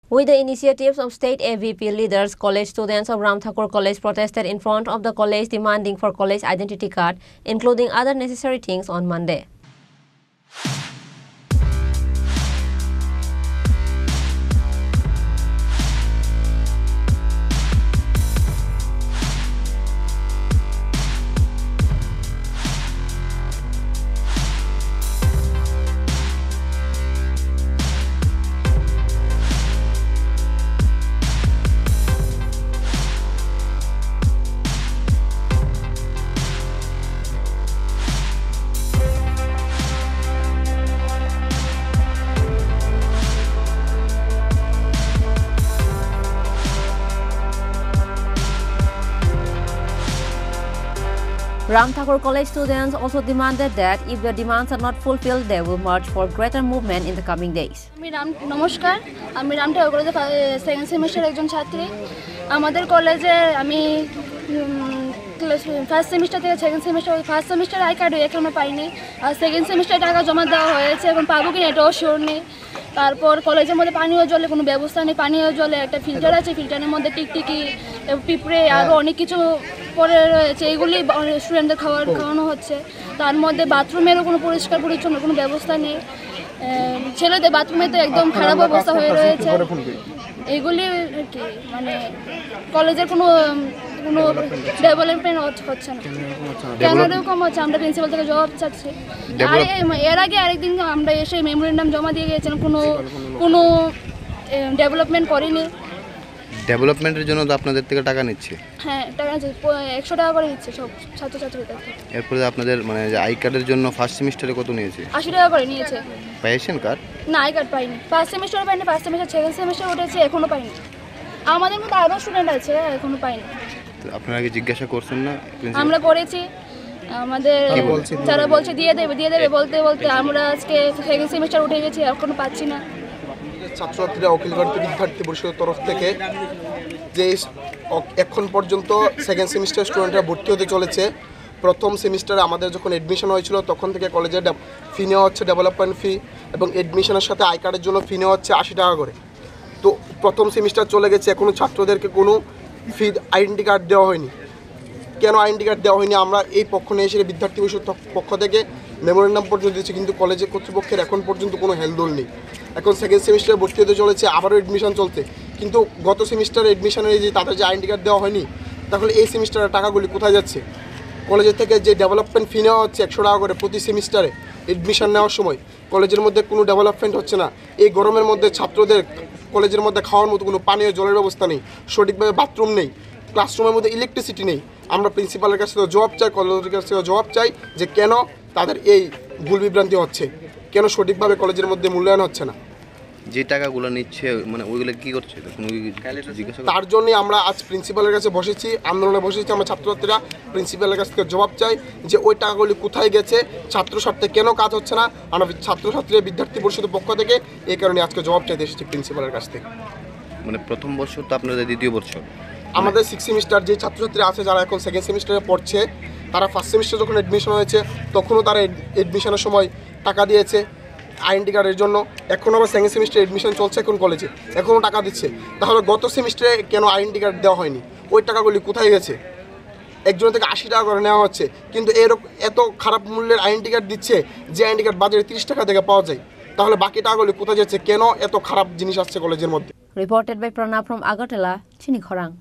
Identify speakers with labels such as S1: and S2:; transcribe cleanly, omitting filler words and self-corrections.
S1: With the initiatives of state AVP leaders, college students of Ram Thakur College protested in front of the college demanding for college identity card, including other necessary things on Monday. Ram Thakur College students also demanded that if the demands are not fulfilled, they will march for greater movement in the coming days.
S2: নমস্কার, আমি রাম ঠাকুর কলেজে second সেমিস্টারের একজন ছাত্রী। আমাদের কলেজে আমি first semester থেকে second semester, first semester I card এখনো পাইনি, আর সেকেন্ড সেমিস্টারে টাকা জমা দেওয়া হয়েছে, এখন পাবো কিনা এটাও শিওর নেই। তারপর কলেজের মধ্যে পানীয় জলের কোনো ব্যবস্থা নেই, পানীয় জলে একটা ফিল্টার আছে, ফিল্টারের মধ্যে টিকটিকি, পিঁপড়ে আরও অনেক কিছু পরে রয়েছে, এইগুলি স্টুডেন্টদের খাওয়ানো হচ্ছে। তার মধ্যে বাথরুমেরও কোনো পরিষ্কার পরিচ্ছন্ন কোনো ব্যবস্থা নেই, ছেলেদের বাথরুমে তো একদম খারাপ অবস্থা হয়ে রয়েছে। এইগুলি আর কি, মানে কলেজের কোনো ডেভেলপমেন্ট হচ্ছে না। কেন এরকম হচ্ছে, আমরা প্রিন্সিপাল থেকে জবাব চাচ্ছি। এর আগে আরেকদিন আমরা এসে মেমোরেন্ডাম জমা দিয়ে গিয়েছিলাম, কোনো ডেভেলপমেন্ট করেনি।
S3: ডেভেলপমেন্টের জন্য তো আপনাদের থেকে টাকা নিচ্ছে?
S2: হ্যাঁ, টাকা নিচ্ছে, 100 টাকা করে নিচ্ছে সব ছাত্রছাত্রীদের।
S3: এরপরে আপনাদের মানে যে আই কার্ডের জন্য ফার্স্ট সেমিস্টারে কত নিয়েছে?
S2: 80 টাকা করে নিয়েছে।
S3: পেয়েছেন কার্ড?
S2: না, আই কার্ড পাইনি। ফার্স্ট সেমিস্টারে পাইনি, ফার্স্ট সেমিস্টার সেকেন্ড সেমিস্টার উঠেছে, এখনো পাইনি। আমাদের মতো আরও স্টুডেন্ট আছে, এখনো পাইনি।
S3: আপনারা কি জিজ্ঞাসা করছেন না?
S2: আমরা করেছি, আমাদের যারা বলছে দিয়ে দেবে বলতে আমরা আজকে সেকেন্ড সেমিস্টার উঠে গেছি, এখনো পাচ্ছি না।
S4: ছাত্রছাত্রীরা অখিল ভারতীয় বিদ্যার্থী পরিষদের তরফ থেকে যে এখন পর্যন্ত সেকেন্ড সেমিস্টার স্টুডেন্টরা ভর্তি হতে চলেছে, প্রথম সেমিস্টারে আমাদের যখন অ্যাডমিশন হয়েছিল তখন থেকে কলেজের ফি নেওয়া হচ্ছে ডেভেলপমেন্ট ফি, এবং অ্যাডমিশনের সাথে আই কার্ডের জন্য ফি নেওয়া হচ্ছে 80 টাকা করে। তো প্রথম সেমিস্টার চলে গেছে, এখনও ছাত্রদেরকে কোনো ফি আইডেন্টি কার্ড দেওয়া হয়নি। কেন আইডেন্টি কার্ড দেওয়া হয়নি, আমরা এই পক্ষ নিয়ে এসে বিদ্যার্থী পরিষদ পক্ষ থেকে মেমোরেন্ডাম পর্যন্ত দিচ্ছি, কিন্তু কলেজের কর্তৃপক্ষের এখন পর্যন্ত কোনো হেলদোল নেই। এখন সেকেন্ড সেমিস্টারে ভর্তি হতে চলেছে, আবারও অ্যাডমিশন চলছে, কিন্তু গত সেমিস্টারে অ্যাডমিশনের যে তাদের যে আইডেন্টি কার্ড দেওয়া হয়নি, তাহলে এই সেমিস্টারের টাকাগুলি কোথায় যাচ্ছে? কলেজের থেকে যে ডেভেলপমেন্ট ফি নেওয়া হচ্ছে 100 টাকা করে প্রতি সেমিস্টারে অ্যাডমিশন নেওয়ার সময়, কলেজের মধ্যে কোনো ডেভেলপমেন্ট হচ্ছে না। এই গরমের মধ্যে ছাত্রদের কলেজের মধ্যে খাওয়ার মতো কোনো পানীয় জলের ব্যবস্থা নেই, সঠিকভাবে বাথরুম নেই, ক্লাসরুমের মধ্যে ইলেকট্রিসিটি নেই। আমরা প্রিন্সিপালের কাছ থেকে জবাব চাই, কলেজের কাছ থেকে জবাব চাই যে কেন তাদের এই ভুল বিভ্রান্তি হচ্ছে, কেন সঠিকভাবে কলেজের মধ্যে মূল্যায়ন হচ্ছে না।
S3: যে টাকাগুলো নিচ্ছে মানে ওইগুলো কী করছে?
S4: তার জন্যই আমরা আজ প্রিন্সিপালের কাছে বসেছি, আন্দোলনে বসেছি। আমরা ছাত্রছাত্রীরা প্রিন্সিপালের কাছ থেকে জবাব চাই যে ওই টাকাগুলি কোথায় গেছে, ছাত্র স্বার্থে কেন কাজ হচ্ছে না। আমরা ছাত্রছাত্রী বিদ্যার্থী পরিষদের পক্ষ থেকে এই কারণে আজকে জবাব চাইতে এসেছি প্রিন্সিপালের কাছ থেকে।
S3: মানে প্রথম বর্ষ তো আপনাদের দ্বিতীয় বর্ষ,
S4: আমাদের 6 সেমিস্টার যে ছাত্রছাত্রীরা আছে যারা এখন সেকেন্ড সেমিস্টারে পড়ছে, তারা ফার্স্ট সেমিস্টার যখন অ্যাডমিশন হয়েছে তখনও তারা অ্যাডমিশনের সময় টাকা দিয়েছে আইডেন্টি কার্ডের জন্য। এখন আবার সেকেন্ড সেমিস্টারে অ্যাডমিশন চলছে এখন কলেজে, এখনও টাকা দিচ্ছে। তাহলে গত সেমিস্টারে কেন আইডেন্টি কার্ড দেওয়া হয়নি? ওই টাকাগুলি কোথায় গেছে? একজনের থেকে 80 টাকা করে নেওয়া হচ্ছে, কিন্তু এত খারাপ মূল্যের আইডেন্টি কার্ড দিচ্ছে যে আইডেন্টি কার্ড বাজারে 30 টাকা থেকে পাওয়া যায়। তাহলে বাকি টাকাগুলি কোথায় যাচ্ছে? কেন এত খারাপ জিনিস আসছে কলেজের মধ্যে?
S1: Reported by Pranav from Agartala, Chini Khorang.